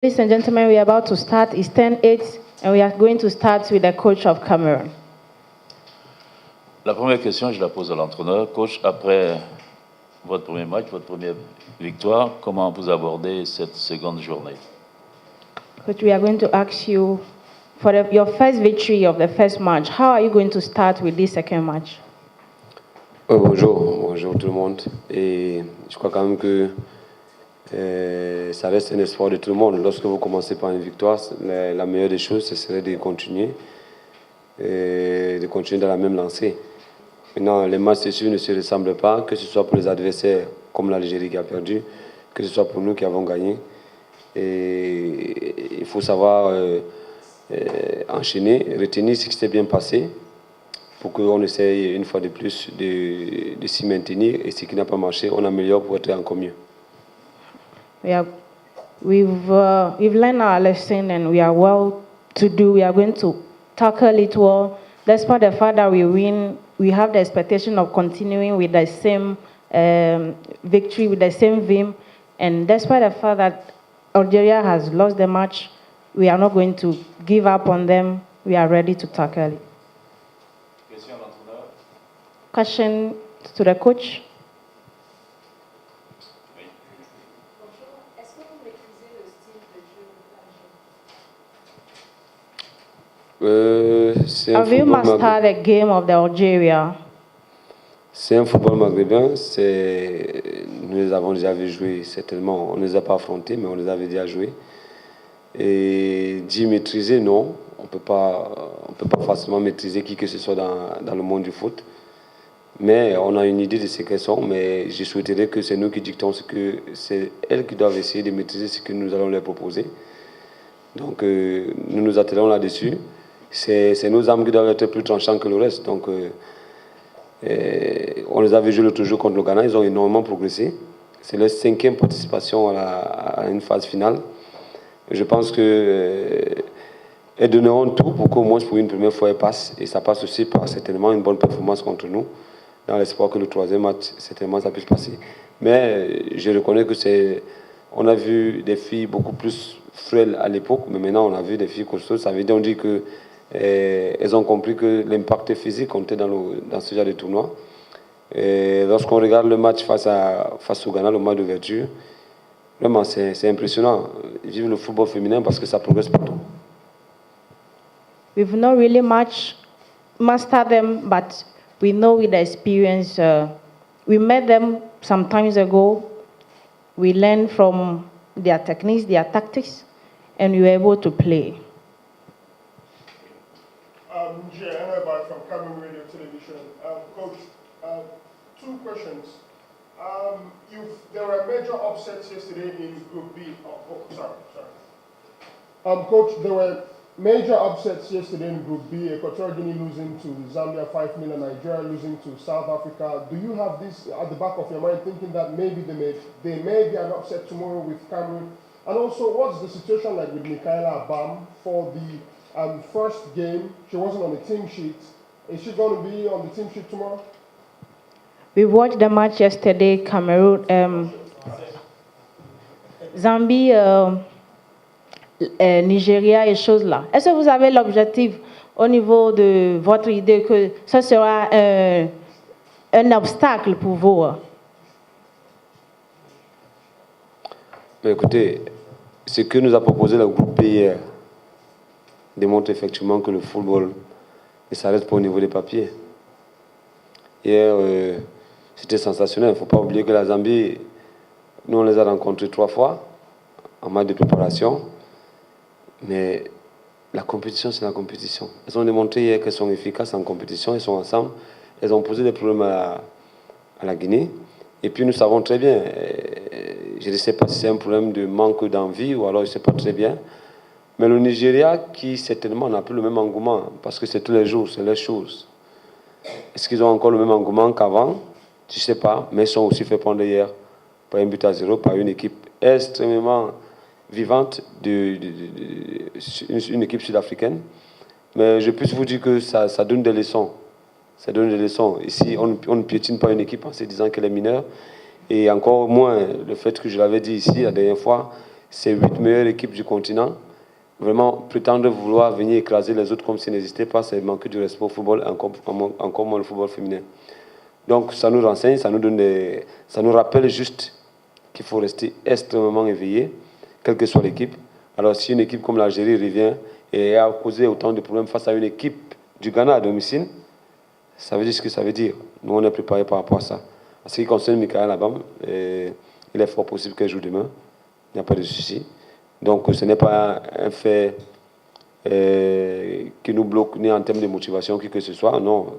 Ladies and gentlemen, we are about to start. It's 10:08, and we are going to start with the coach of Cameroon. La première question, je la pose à l'entraîneur. Coach, après votre premier match, votre première victoire, comment vous abordez cette seconde journée? Coach, we are going to ask you, for your first victory of the first match, how are you going to start with this second match? Bonjour tout le monde. Et je crois quand même que ça reste un espoir de tout le monde. Lorsque vous commencez par une victoire, la meilleure des choses, ce serait de continuer dans la même lancée. Maintenant, les matchs, c'est sûr, ne se ressemblent pas, que ce soit pour les adversaires comme l'Algérie qui a perdu, que ce soit pour nous qui avons gagné. Et il faut savoir enchaîner, retenir ce qui s'est bien passé pour qu'on essaye une fois de plus de s'y maintenir, et ce qui n'a pas marché, on améliore pour être encore mieux. We've learned our lesson and we are well to do. We are going to tackle it well. Despite the fact that we win, we have the expectation of continuing with the same victory, with the same vim. And despite the fact that Algeria has lost the match, we are not going to give up on them. We are ready to tackle it. Question to the coach. Have you mastered the game of the Algeria? C'est un football maghrébin. Nous les avons déjà vu jouer, certainement. On ne les a pas affrontés, mais on les avait déjà joués. Et d'y maîtriser, non. On peut pas facilement maîtriser qui que ce soit dans le monde du foot. Mais on a une idée de ce qu'elles sont. Mais je souhaiterais que c'est nous qui dictons c'est elles qui doivent essayer de maîtriser ce que nous allons leur proposer. Donc nous nous attelons là-dessus. C'est nos armes qui doivent être plus tranchantes que le reste. Donc on les avait joués l'autre jour contre le Ghana. Ils ont énormément progressé. C'est leur 5e participation à une phase finale. Je pense qu'elles donneront tout pour qu'au moins pour une première fois elles passent. Et ça passe aussi par certainement une bonne performance contre nous, dans l'espoir que le 3e match, certainement, ça puisse passer. Mais je reconnais que on a vu des filles beaucoup plus frêles à l'époque, mais maintenant on a vu des filles costaudes. Ça veut dire, on dit que elles ont compris que l'impact physique comptait dans ce genre de tournoi. Et lorsqu'on regarde le match face au Ghana, le match d'ouverture, vraiment c'est impressionnant. Vive le football féminin parce que ça progresse partout. We've not really mastered them, but we know with the experience. We met them some times ago. We learned from their techniques, their tactics, and we were able to play. Jay Anabai from Cameroon Radio Television. Coach, 2 questions. There were major upsets yesterday in Group B. Coach, there were major upsets yesterday in Group B. Equatorial Guinea losing to Zambia 5-0, Nigeria losing to South Africa. Do you have this at the back of your mind, thinking that maybe there may be an upset tomorrow with Cameroon? And also, what's the situation like with Michaela Abam for the first game? She wasn't on the team sheet. Is she going to be on the team sheet tomorrow? We watched the match yesterday, Cameroon, Zambie, Nigeria et choses là. Est-ce que vous avez l'objectif au niveau de votre idée que ce sera un obstacle pour vous? Mais écoutez, ce que nous a proposé le groupe P hier démontre effectivement que le football ne s'arrête pas au niveau des papiers. Hier, c'était sensationnel. Il ne faut pas oublier que la Zambie, nous on les a rencontrés 3 fois en match de préparation. Mais la compétition, c'est la compétition. Elles ont démontré hier qu'elles sont efficaces en compétition, elles sont ensemble. Elles ont posé des problèmes à la Guinée. Et puis nous savons très bien, je ne sais pas si c'est un problème de manque d'envie ou alors je ne sais pas très bien, mais le Nigeria qui certainement n'a plus le même engouement, parce que c'est tous les jours, c'est les choses. Est-ce qu'ils ont encore le même engouement qu'avant? Je ne sais pas, mais ils sont aussi fait prendre hier par 1-0 par une équipe extrêmement vivante, une équipe sud-africaine. Mais je peux vous dire que ça donne des leçons. Ça donne des leçons. Ici, on ne piétine pas une équipe en se disant qu'elle est mineure. Et encore moins le fait que je l'avais dit ici la dernière fois, ces 8 meilleures équipes du continent, vraiment prétendre vouloir venir écraser les autres comme s'ils n'existaient pas, c'est manquer du respect au football, encore moins le football féminin. Donc ça nous renseigne, ça nous rappelle juste qu'il faut rester extrêmement éveillé, quelle que soit l'équipe. Alors si une équipe comme l'Algérie revient et a causé autant de problèmes face à une équipe du Ghana à domicile, ça veut dire ce que ça veut dire. Nous, on est préparés par rapport à ça. En ce qui concerne Michael Abam, il est fort possible qu'elle joue demain. Il n'y a pas de souci. Donc, ce n'est pas un fait qui nous bloque ni en termes de motivation, qui que ce soit. Non,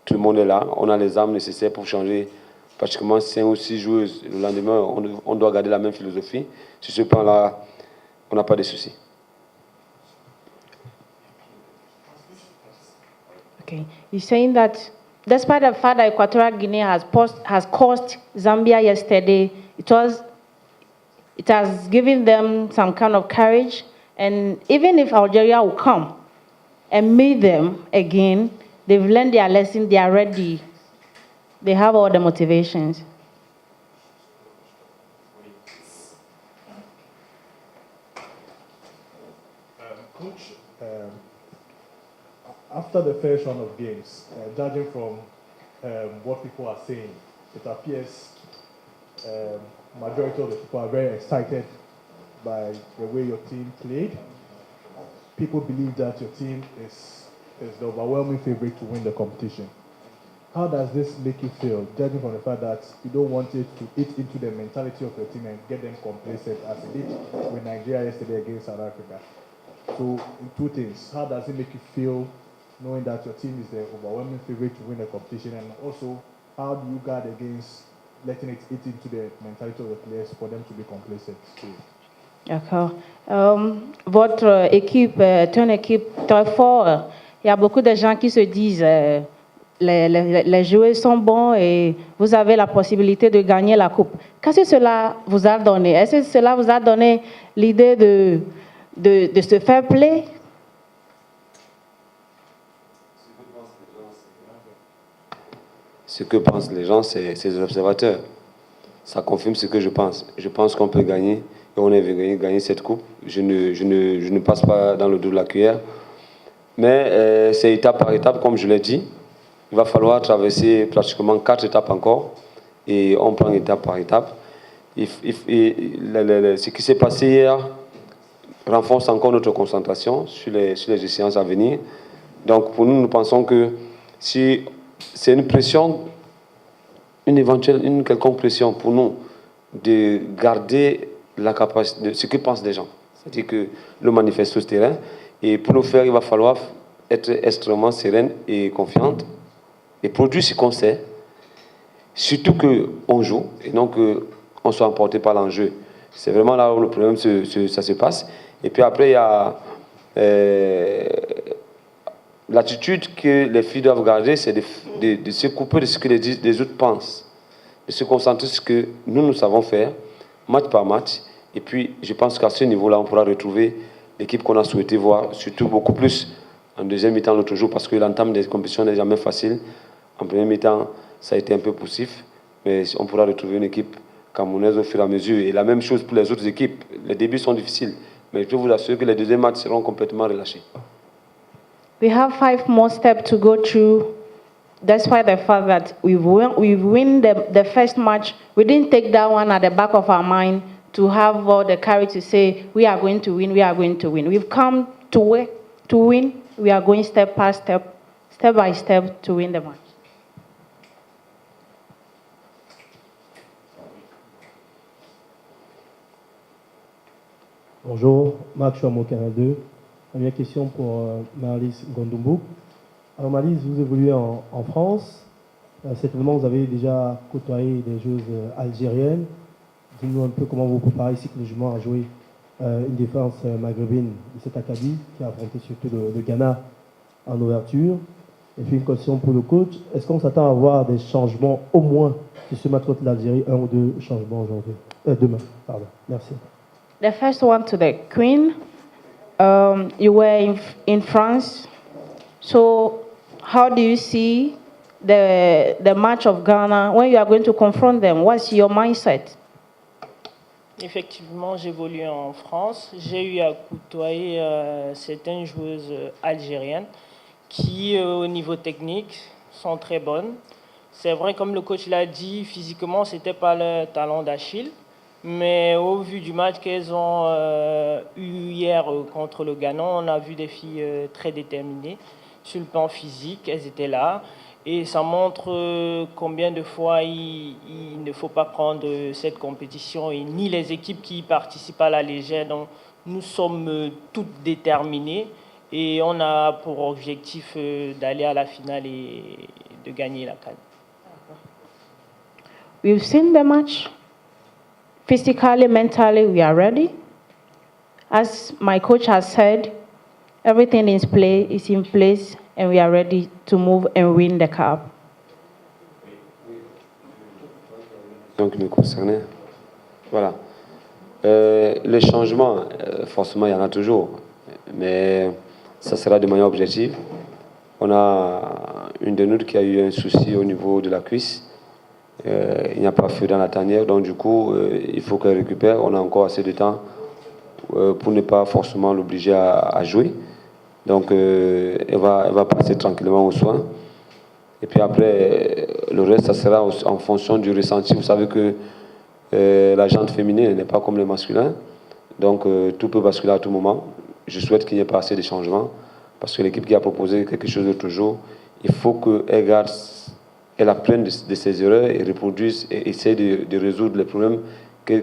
tout le monde est là. On a les armes nécessaires pour changer pratiquement 5 ou 6 joueuses. Le lendemain, on doit garder la même philosophie. Sur ce plan-là, on n'a pas de souci. Okay. He's saying that despite the fact that Equatorial Guinea has caused Zambia yesterday, it has given them some kind of courage. And even if Algeria will come and meet them again, they've learned their lesson, they are ready. They have all the motivations. Coach, after the first round of games, judging from what people are saying, it appears majority of the people are very excited by the way your team played. People believe that your team is the overwhelming favorite to win the competition. How does this make you feel, judging from the fact that you don't want it to eat into the mentality of your team and get them complacent as it did with Nigeria yesterday against South Africa? So, in two things, how does it make you feel knowing that your team is the overwhelming favorite to win the competition, and also how do you guard against letting it eat into the mentality of the players for them to be complacent? D'accord. Votre équipe est une équipe très forte. Il y a beaucoup de gens qui se disent les joueurs sont bons et vous avez la possibilité de gagner la coupe. Qu'est-ce que cela vous a donné? Est-ce que cela vous a donné l'idée de se faire play? Ce que pensent les gens, c'est les observateurs. Ça confirme ce que je pense. Je pense qu'on peut gagner et on est gagner cette coupe. Je ne passe pas dans le dos de la cuillère. Mais c'est étape par étape, comme je l'ai dit. Il va falloir traverser pratiquement 4 étapes encore. Et on prend étape par étape. Ce qui s'est passé hier renforce encore notre concentration sur les échéances à venir. Donc pour nous, nous pensons que si c'est une pression, une quelconque pression pour nous de garder la capacité de ce que pensent les gens. C'est-à-dire que le manifeste sur ce terrain. Et pour le faire, il va falloir être extrêmement sereine et confiante et produire ce qu'on sait. Surtout qu'on joue et non qu'on soit emporté par l'enjeu. C'est vraiment là où le problème ça se passe. Et puis après, il y a l'attitude que les filles doivent garder, c'est de se couper de ce que les autres pensent, de se concentrer sur ce que nous savons faire, match par match. Et puis, je pense qu'à ce niveau-là, on pourra retrouver l'équipe qu'on a souhaité voir, surtout beaucoup plus en deuxième mi-temps l'autre jour, parce que l'entame des compétitions n'est jamais facile. En premier mi-temps, ça a été un peu poussif, mais on pourra retrouver une équipe camerounaise au fur et à mesure. Et la même chose pour les autres équipes. Les débuts sont difficiles, mais je peux vous assurer que les deuxièmes matchs seront complètement relâchés. We have 5 more steps to go through. Despite the fact that we've win the first match, we didn't take that one at the back of our mind to have all the courage to say, we are going to win, we are going to win. We've come to win. We are going step by step to win the match. Bonjour, Marc Chouamo, Canal 2. Première question pour Marlys Gondombo. Alors Marlys, vous évoluez en France. Certainement, vous avez déjà côtoyé des joueuses algériennes. Dites-nous un peu comment vous préparez psychologiquement à jouer une défense maghrébine de cet acabit qui a affronté surtout le Ghana en ouverture. Et puis une question pour le coach. Est-ce qu'on s'attend à voir des changements au moins sur ce match contre l'Algérie, 1 ou 2 changements aujourd'hui, demain, pardon. Merci. The first one to the Queen. You were in France, so how do you see the match of Ghana when you are going to confront them? What's your mindset? Effectivement, j'évolue en France. J'ai eu à côtoyer certaines joueuses algériennes qui, au niveau technique, sont très bonnes. C'est vrai, comme le coach l'a dit, physiquement, ce n'était pas le talent d'Achille. Mais au vu du match qu'elles ont eu hier contre le Ghana, on a vu des filles très déterminées sur le plan physique. Elles étaient là. Et ça montre combien de fois il ne faut pas prendre cette compétition, et ni les équipes qui participent à la légère. Donc, nous sommes toutes déterminées et on a pour objectif d'aller à la finale et de gagner la CAN. We've seen the match. Physically, mentally, we are ready. As my coach has said, everything is in place, and we are ready to move and win the cup. Donc, me concernait. Voilà. Les changements, forcément, il y en a toujours, mais ça sera de manière objective. On a une de nous qui a eu un souci au niveau de la cuisse. Il n'y a pas feu dans la tanière, donc du coup, il faut qu'elle récupère. On a encore assez de temps pour ne pas forcément l'obliger à jouer. Donc, elle va passer tranquillement aux soins. Et puis après, le reste, ça sera en fonction du ressenti. Vous savez que la jante féminine n'est pas comme le masculin. Donc, tout peut basculer à tout moment. Je souhaite qu'il n'y ait pas assez de changements. Parce que l'équipe qui a proposé quelque chose de toujours, il faut qu'elle apprenne de ses erreurs et reproduise et essaie de résoudre les problèmes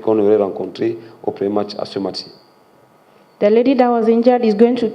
qu'on aurait rencontrés au premier match à ce match-ci. The lady that was injured is going to